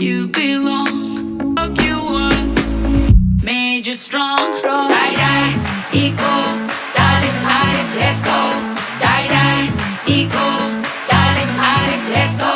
you belong. Broke you once, made you strong. Dai Dai, ikou, allez, let's go. Dai Dai, ikou, allez, let's go.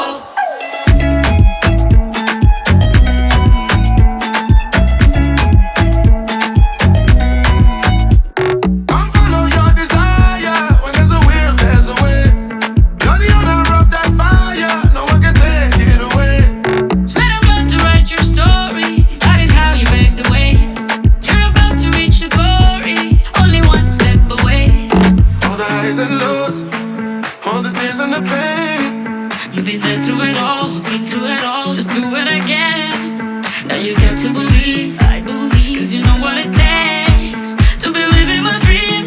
You've been there through it all, been through it all. Just do it again. Now you got to believe, I believe, 'cause you know what it takes to be living my dream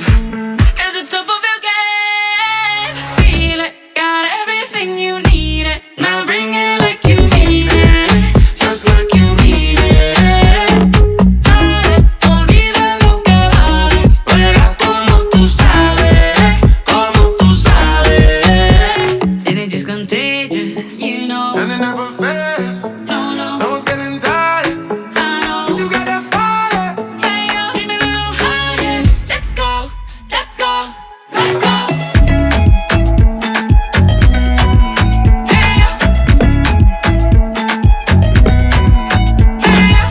at the top of your game. Feel it, got everything you need it. Now bring it like you mean it, just like you mean it. Dale, olvida lo que vale, juega como tú sabes, como tú sabes. And it just contagious, you know. And it never fails. No, no, No one's getting tired. I know. You got that fire. Hey, yo, keep me a little higher. Let's go, let's go, let's go. Hey, yo. Hey, yo.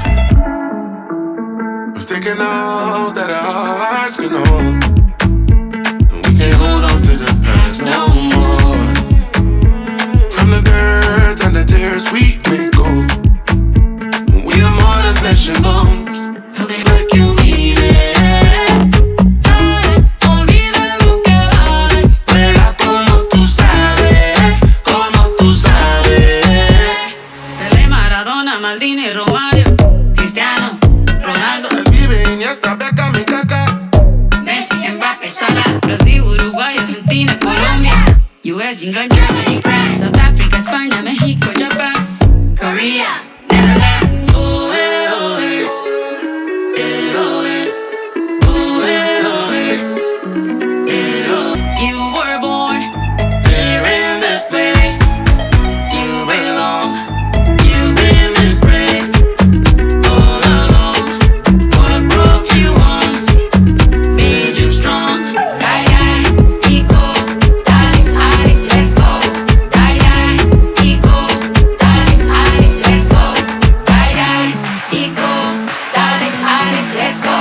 We've taken all that our hearts can hold, and we can't hold on to the past no more. From the dirt and the tears we may go, we are more than flesh and bones. Like you mean it. Dale, olvida lo que vale. Juega como tú sabes, como tú sabes. Pelé, Maradona, Maldini, Romario, Cristiano, Ronaldo, El Vive, Iniesta, Beckham y Kaká. Messi, Mbappé, Salah, Brasil, Uruguay, Argentina, Colombia, US, England, Germany, France, South Africa, España, México, Japan, Korea, Netherlands. Oh, eh, oh, eh. Eh, oh, eh. Oh, eh, oh, eh. Eh, oh. You were born here in this place. You belong. You've been disgraced all along. What broke you once made you strong. Dai Dai, ikou, allez, let's go. Dai Dai, ikou, allez, let's go. Dai Dai, ikou, allez, let's go.